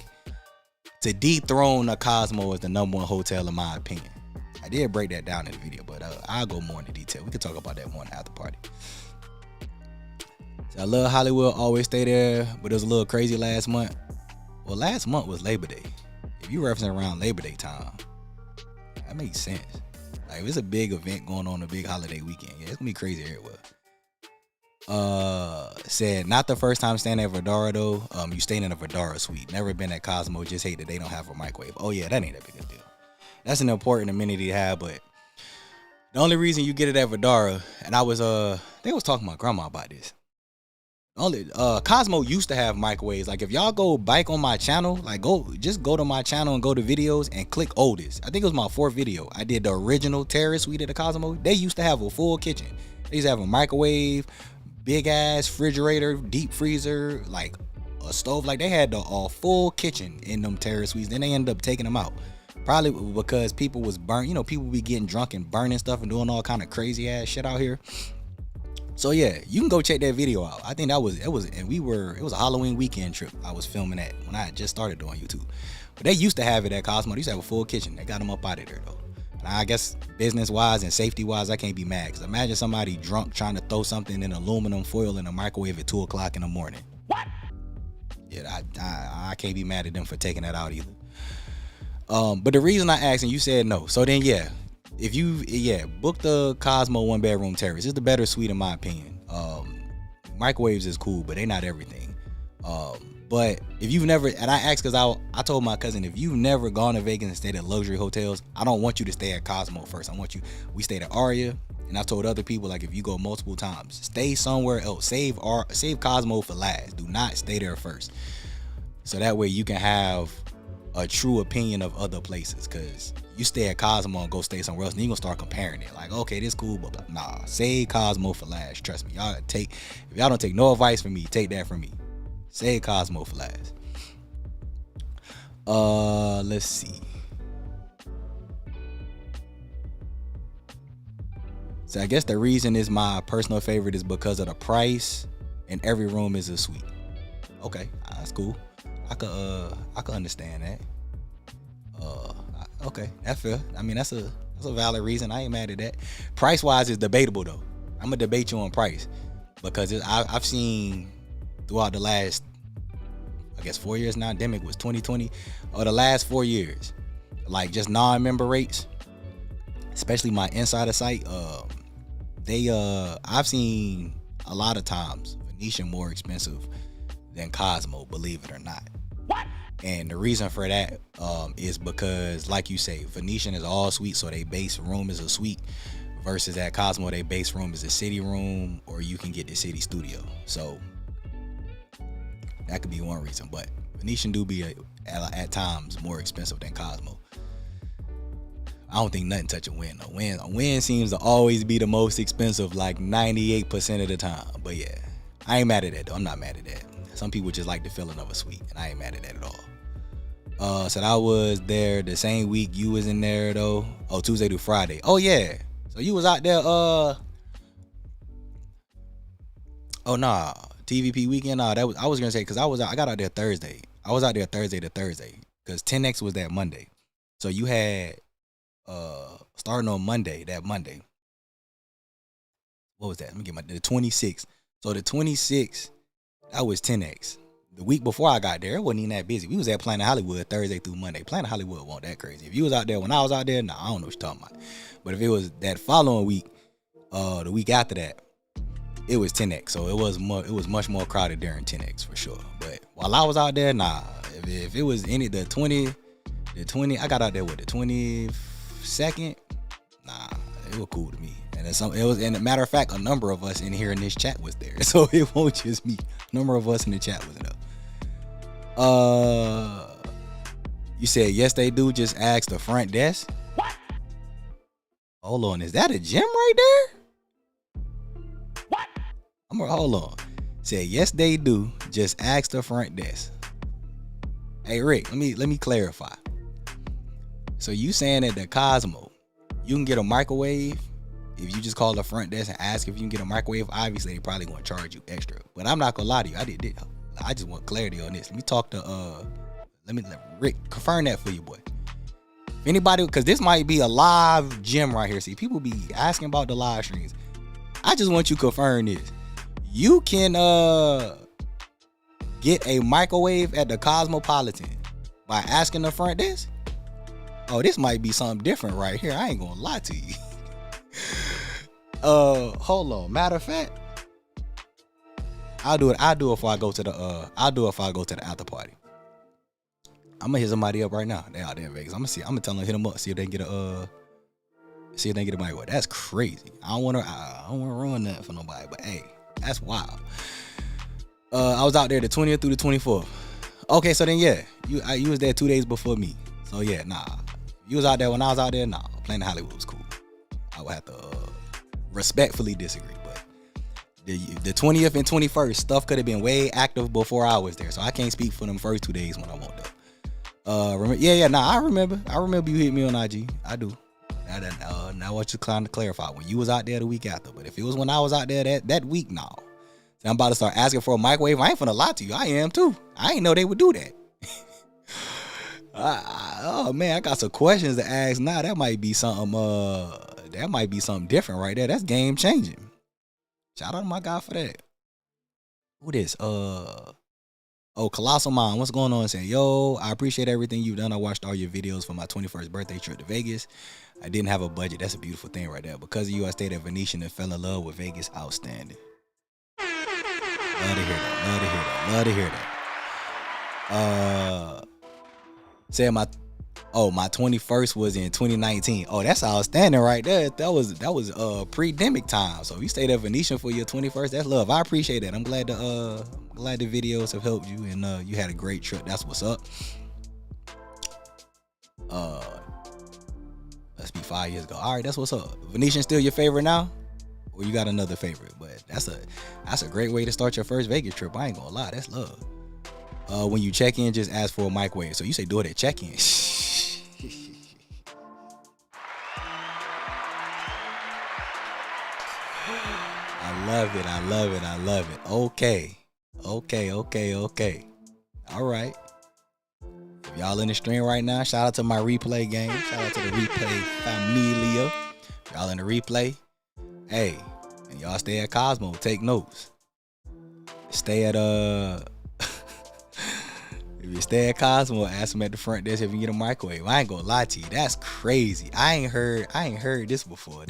to dethrone a Cosmo as the #1 hotel, in my opinion? I did break that down in the video, but I'll go more into detail. We can talk about that more in the after party. So I love Hollywood, always stay there, but it was a little crazy last month. Well, last month was Labor Day. If you referencing around Labor Day time, that makes sense. Like, if it's a big event going on, a big holiday weekend, yeah, it's gonna be crazy everywhere. Said not the first time staying at Vidara though. You staying in a Vidara suite. Never been at Cosmo. Just hate that they don't have a microwave. Oh yeah, that ain't that big a deal. That's an important amenity to have, but the only reason you get it at Vidara, and I think I was talking to my grandma about this. Cosmo used to have microwaves. Like, if y'all go back on my channel, like just go to my channel and go to videos and click oldest. I think it was my 4th video. I did the original terrace suite at the Cosmo. They used to have a full kitchen. They used to have a microwave, big ass refrigerator, deep freezer, like a stove. Like, they had a full kitchen in them terrace suites. Then they ended up taking them out, probably because people was burnt. You know, people be getting drunk and burning stuff and doing all kind of crazy ass shit out here. So yeah, you can go check that video out. I think it was a Halloween weekend trip I was filming that when I just started doing YouTube. But they used to have it at Cosmo. They used to have a full kitchen. They got them up out of there though. And I guess business wise and safety wise, I can't be mad, because imagine somebody drunk trying to throw something in aluminum foil in a microwave at 2:00 in the morning. What? Yeah, I can't be mad at them for taking that out either. But the reason I asked and you said no, so then yeah. If you book the Cosmo 1-bedroom terrace, it's the better suite in my opinion. Microwaves is cool, but they not everything. But if you've never, and I asked because I told my cousin, if you've never gone to Vegas and stayed at luxury hotels, I don't want you to stay at Cosmo first. We stayed at Aria, and I've told other people, like, if you go multiple times, stay somewhere else. Save Cosmo for last. Do not stay there first. So that way you can have a true opinion of other places, because you stay at Cosmo and go stay somewhere else, and you're gonna start comparing it. Like, okay, this cool, but nah, save Cosmo for last. Trust me. If y'all don't take no advice from me, take that from me. Save Cosmo for last. Let's see. So I guess the reason is my personal favorite is because of the price, and every room is a suite. Okay, that's cool. I could understand that. Okay, that's fair. I mean, that's a valid reason. I ain't mad at that. Price wise is debatable though. I'm gonna debate you on price, because I've seen throughout the last, I guess 4 years now. Demic was 2020, or the last 4 years, like just non-member rates, especially my insider site. I've seen a lot of times Venetian more expensive than Cosmo, believe it or not. What? And the reason for that is because, like you say, Venetian is all suite, so they base room is a suite, versus at Cosmo, they base room is a city room, or you can get the city studio. So that could be one reason, but Venetian do be at times more expensive than Cosmo. I don't think nothing touch a Wynn though. A Wynn seems to always be the most expensive, like 98% of the time. But yeah, I ain't mad at that though. I'm not mad at that. Some people just like the feeling of a suite, and I ain't mad at that at all. So I was there the same week you was in there though. Oh, Tuesday to Friday. Oh yeah. So you was out there. Oh nah, TVP weekend. Nah, I was gonna say, because I got out there Thursday. I was out there Thursday to Thursday, because 10X was that Monday. So you had starting on Monday. That Monday. What was that? Let me get the 26th. So the 26th, that was 10X. the week before I got there, it wasn't even that busy. We was at Planet Hollywood Thursday through Monday. Planet Hollywood wasn't that crazy. If you was out there when I was out there, nah, I don't know what you're talking about. But if it was that following week, the week after that, it was 10X. So it was much more crowded during 10X for sure. But while I was out there, nah. If it was any the 20, I got out there with the 22nd. Nah, it was cool to me. And and a matter of fact, a number of us in here in this chat was there. So it won't just me. A number of us in the chat was there. You said yes they do, just ask the front desk. What? Hold on, is that a gym right there? What? Hold on. Said yes they do, just ask the front desk. Hey Rick, let me clarify. So you saying at the Cosmo, you can get a microwave if you just call the front desk and ask if you can get a microwave? Obviously they probably gonna charge you extra. But I'm not gonna lie to you, I just want clarity on this. Let me talk to let Rick confirm that for you, boy. If anybody, because this might be a live gym right here. See, people be asking about the live streams. I just want you to confirm this. You can get a microwave at the Cosmopolitan by asking the front desk. Oh, this might be something different right here. I ain't gonna lie to you. Hold on. Matter of fact, I'll do it if I go to the after party. I'm gonna hit somebody up right now. They out there in Vegas. I'm gonna tell them to hit them up, see if they can get a microwave. That's crazy. I don't wanna ruin that for nobody, but hey, that's wild. I was out there the 20th through the 24th. Okay, so then yeah, you was there 2 days before me. So yeah, nah. You was out there when I was out there, nah. Planet Hollywood was cool. I would have to respectfully disagree, but the 20th and 21st stuff could have been way active before I was there. So I can't speak for them first 2 days when I went there. I remember you hit me on IG. I do. Now I want you to clarify when you was out there the week after. But if it was when I was out there that week, no. So I'm about to start asking for a microwave. I ain't finna lie to you. I am too. I ain't know they would do that. Oh man, I got some questions to ask. Nah, that might be something. That might be something different right there. That's game changing. Shout out to my guy for that. Who this? Colossal Mind. What's going on? Saying, yo, I appreciate everything you've done. I watched all your videos for my 21st birthday trip to Vegas. I didn't have a budget. That's a beautiful thing right there. Because of you, I stayed at Venetian and fell in love with Vegas. Outstanding. Love to hear that. Said my 21st was in 2019. Oh, that's outstanding right there. That was pre-demic time. So you stayed at Venetian for your 21st. That's love. I appreciate that. I'm glad the videos have helped you and you had a great trip. That's what's up. Let's be 5 years ago. All right, that's what's up. Venetian still your favorite now? Or you got another favorite? But that's a great way to start your first Vegas trip. I ain't gonna lie, that's love. When you check in, just ask for a microwave. So you say do it at check-in. I love it. Okay. All right. If y'all in the stream right now, shout out to my replay game. Shout out to the replay familia. Y'all in the replay. Hey, and y'all stay at Cosmo. Take notes. Stay at if you stay at Cosmo, ask them at the front desk if you can get a microwave. I ain't gonna lie to you. That's crazy. I ain't heard this before.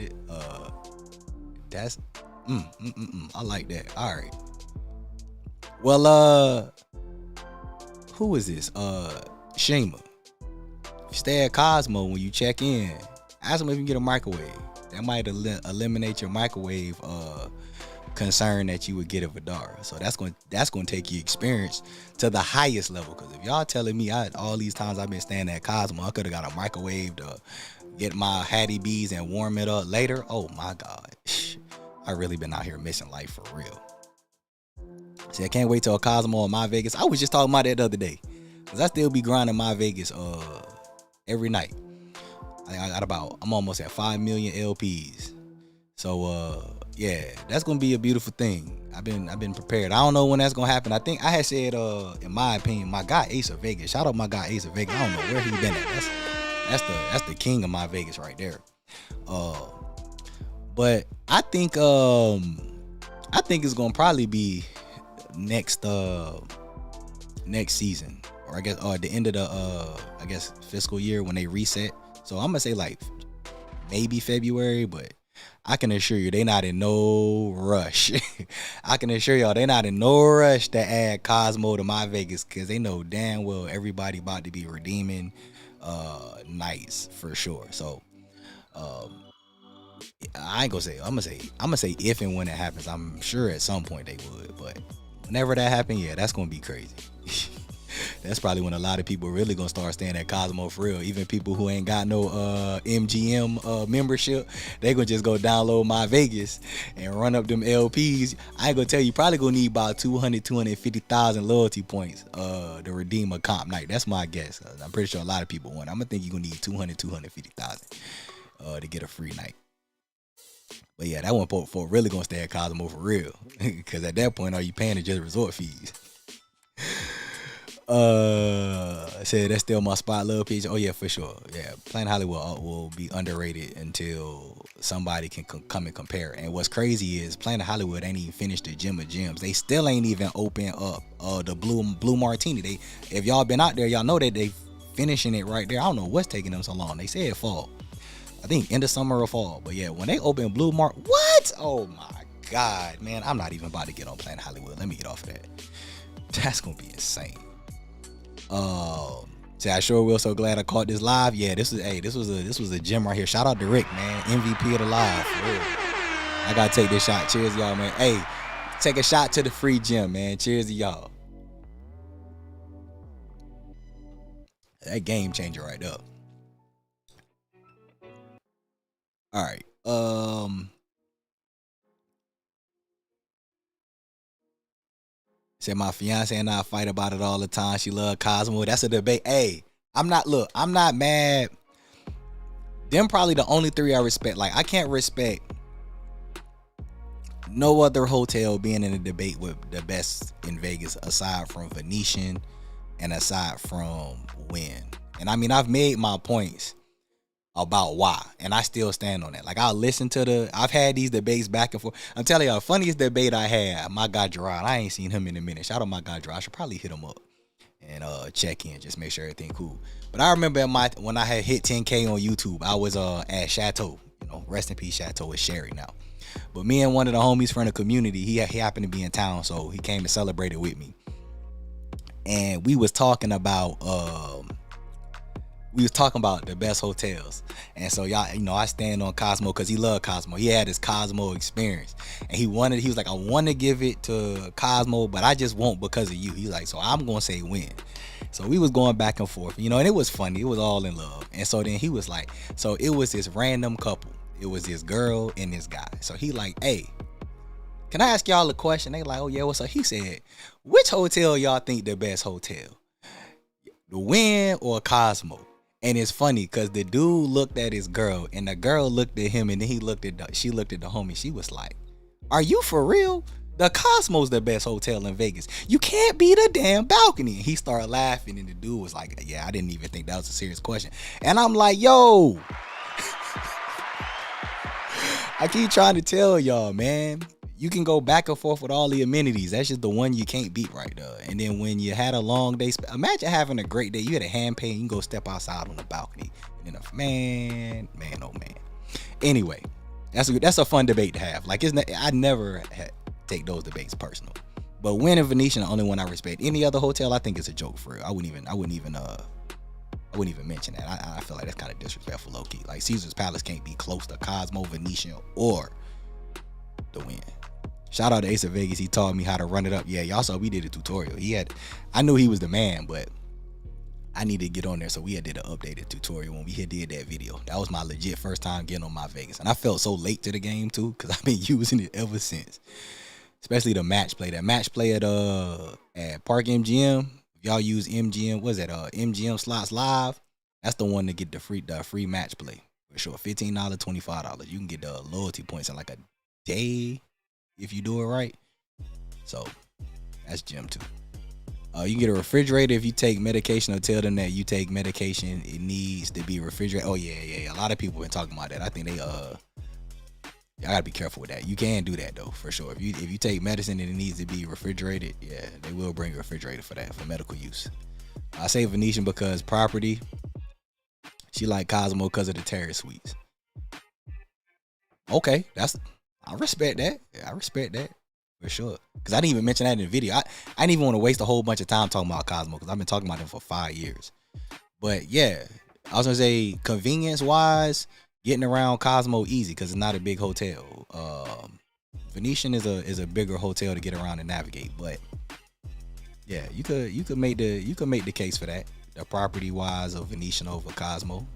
That's I like that. All right. Well, who is this? Shima. If you stay at Cosmo when you check in, ask them if you can get a microwave. That might eliminate your microwave concern that you would get at Vidara. So that's going to take your experience to the highest level. Because if y'all telling me all these times I've been staying at Cosmo, I could have got a microwave to get my Hattie B's and warm it up later. Oh my God. I really been out here missing life for real. See, I can't wait till a Cosmo or My Vegas. I was just talking about that the other day. Because I still be grinding My Vegas every night. I'm almost at 5 million LPs. So yeah, that's gonna be a beautiful thing. I've been prepared. I don't know when that's gonna happen. I think I had said in my opinion, my guy Ace of Vegas. Shout out my guy Ace of Vegas. I don't know where he been at. That's the king of My Vegas right there. But I think it's gonna probably be next next season, or I guess at the end of the I guess fiscal year when they reset. So I'm gonna say like maybe February, but I can assure you they not in no rush. I can assure y'all they not in no rush to add Cosmo to my Vegas, because they know damn well everybody about to be redeeming nights for sure. So I ain't gonna say I'm gonna say if and when it happens. I'm sure at some point they would, but whenever that happens, yeah, that's gonna be crazy. That's probably when a lot of people really gonna start staying at Cosmo for real. Even people who ain't got no MGM membership, they gonna just go download My Vegas and run up them LPs. I ain't gonna tell you, probably gonna need about 250,000 loyalty points to redeem a comp night. That's my guess. I'm pretty sure a lot of people want. I'm gonna think you're gonna need 250,000 to get a free night. But yeah, that one for really gonna stay at Cosmo for real. Cause at that point, all you paying is just resort fees. Said that's still my spot love page. Oh yeah, for sure. Yeah, Planet Hollywood will be underrated until somebody can come and compare. And what's crazy is Planet Hollywood ain't even finished the Gym of Gems. They still ain't even open up the Blue Martini. If y'all been out there, y'all know that they finishing it right there. I don't know what's taking them so long. They said fall. I think end of summer or fall. But yeah, when they open what? Oh my God, man. I'm not even about to get on Planet Hollywood. Let me get off of that. That's gonna be insane. Say I sure will. So glad I caught this live. Yeah, this was a gem right here. Shout out to Rick, man. MVP of the live. I gotta take this shot. Cheers, y'all, man. Hey, take a shot to the free gym, man. Cheers to y'all. That game changer right up. All right. Said my fiance and I fight about it all the time. She love Cosmo. That's a debate. Hey, I'm not mad. Them probably the only three I respect. Like, I can't respect no other hotel being in a debate with the best in Vegas aside from Venetian and aside from Wynn. And I mean, I've made my points about why, and I still stand on that. Like, I've had these debates back and forth. I'm telling y'all, funniest debate I had, my guy Gerard, I ain't seen him in a minute. Shout out my guy Gerard. I should probably hit him up and check in, just make sure everything cool. But I remember when I had hit 10K on YouTube, I was at Chateau, rest in peace Chateau, is Sherry now. But me and one of the homies from the community, he happened to be in town, so he came to celebrate it with me. And we was talking about the best hotels. And so y'all, I stand on Cosmo because he loved Cosmo. He had his Cosmo experience. And he was like, I want to give it to Cosmo, but I just won't because of you. He's like, so I'm going to say Wynn. So we was going back and forth, and it was funny. It was all in love. And so then he was like, so it was this random couple. It was this girl and this guy. So he like, hey, can I ask y'all a question? They like, oh yeah, what's up? He said, which hotel y'all think the best hotel? The Wynn or Cosmo? And it's funny because the dude looked at his girl and the girl looked at him, and then she looked at the homie. She was like, are you for real? The Cosmo's the best hotel in Vegas. You can't beat a damn balcony. And he started laughing, and the dude was like, yeah, I didn't even think that was a serious question. And I'm like, yo, I keep trying to tell y'all, man, you can go back and forth with all the amenities. That's just the one you can't beat right there. And then when you had a long day, imagine having a great day. You had a hand pain, you can go step outside on the balcony. And then man, oh man. Anyway, that's a fun debate to have. Like, I never take those debates personal. But Wynn and Venetian, the only one I respect. Any other hotel, I think it's a joke for real. I wouldn't even mention that. I feel like that's kind of disrespectful, low key. Like, Caesar's Palace can't be close to Cosmo, Venetian, or the Wynn. Shout out to Ace of Vegas. He taught me how to run it up. Yeah, y'all saw we did a tutorial. I knew he was the man, but I needed to get on there, so we did an updated tutorial when we did that video. That was my legit first time getting on My Vegas, and I felt so late to the game too, because I've been using it ever since. Especially the match play. That match play at Park MGM. If y'all use MGM, what's that? MGM Slots Live. That's the one to get the free match play for sure. $15, $25. You can get the loyalty points in like a day if you do it right. So that's gem too. You can get a refrigerator if you take medication, or tell them that you take medication, it needs to be refrigerated. Oh yeah. A lot of people been talking about that. I think they I gotta be careful with that. You can do that though, for sure. If you take medicine and it needs to be refrigerated, yeah, they will bring a refrigerator for that, for medical use. I say Venetian because property. She like Cosmo because of the terrace suites. Okay, I respect that. Yeah, I respect that for sure. Because I didn't even mention that in the video. I didn't even want to waste a whole bunch of time talking about Cosmo because I've been talking about them for 5 years. But yeah, I was gonna say convenience wise, getting around Cosmo easy because it's not a big hotel. Venetian is a bigger hotel to get around and navigate. But yeah, you could make the case for that. The property wise of Venetian over Cosmo.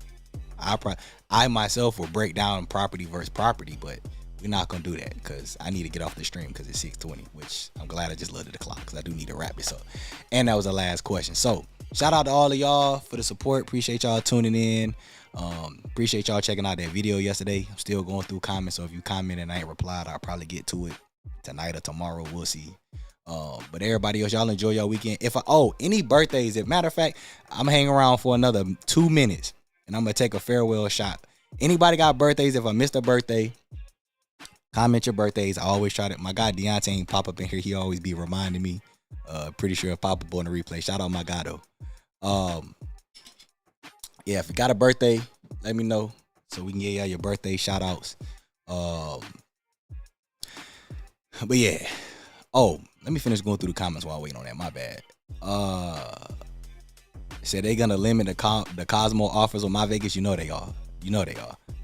I myself will break down property versus property, but we're not gonna do that because I need to get off the stream because it's 6:20, which I'm glad I just looked at the clock because I do need to wrap this up. And that was the last question. So shout out to all of y'all for the support. Appreciate y'all tuning in. Appreciate y'all checking out that video yesterday. I'm still going through comments, so if you comment and I ain't replied, I'll probably get to it tonight or tomorrow. We'll see. But everybody else, y'all enjoy your weekend. Any birthdays, as a matter of fact, I'm hanging around for another 2 minutes and I'm gonna take a farewell shot. Anybody got birthdays? If I missed a birthday, comment your birthdays. I always try to. My guy Deontay ain't pop up in here. He always be reminding me. Pretty sure if pop up on the replay. Shout out my guy though. Yeah, if you got a birthday, let me know so we can get y'all your birthday shout outs. But yeah. Oh, let me finish going through the comments while waiting on that. My bad. Said they gonna limit the Cosmo offers on my Vegas. You know they are.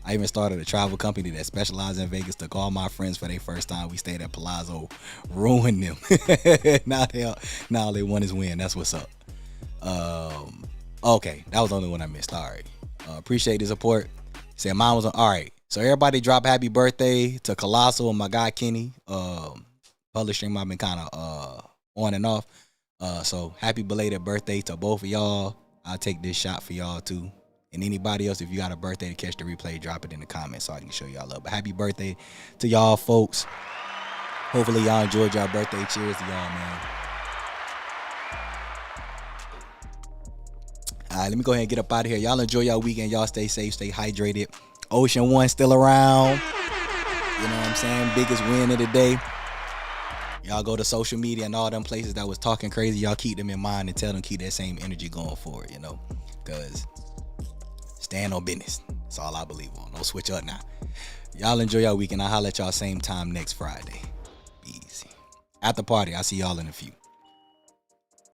I even started a travel company that specializes in Vegas. Took all my friends for their first time. We stayed at Palazzo, ruined them. now they want is win. That's what's up. Okay, that was the only one I missed. All right. Appreciate the support. Said mine was on. All right. So everybody drop happy birthday to Colossal and my guy Kenny. Public stream I've been kind of on and off. So happy belated birthday to both of y'all. I'll take this shot for y'all too. And anybody else, if you got a birthday to catch the replay, drop it in the comments so I can show y'all love. But happy birthday to y'all folks. Hopefully y'all enjoyed y'all birthday. Cheers to y'all, man. All right, let me go ahead and get up out of here. Y'all enjoy y'all weekend. Y'all stay safe, stay hydrated. Ocean One still around. You know what I'm saying? Biggest win of the day. Y'all go to social media and all them places that was talking crazy. Y'all keep them in mind and tell them keep that same energy going forward, you know? Because stand on business. That's all I believe on. Don't switch up now. Y'all enjoy y'all weekend. I'll holler at y'all same time next Friday. Be easy. At the party, I'll see y'all in a few.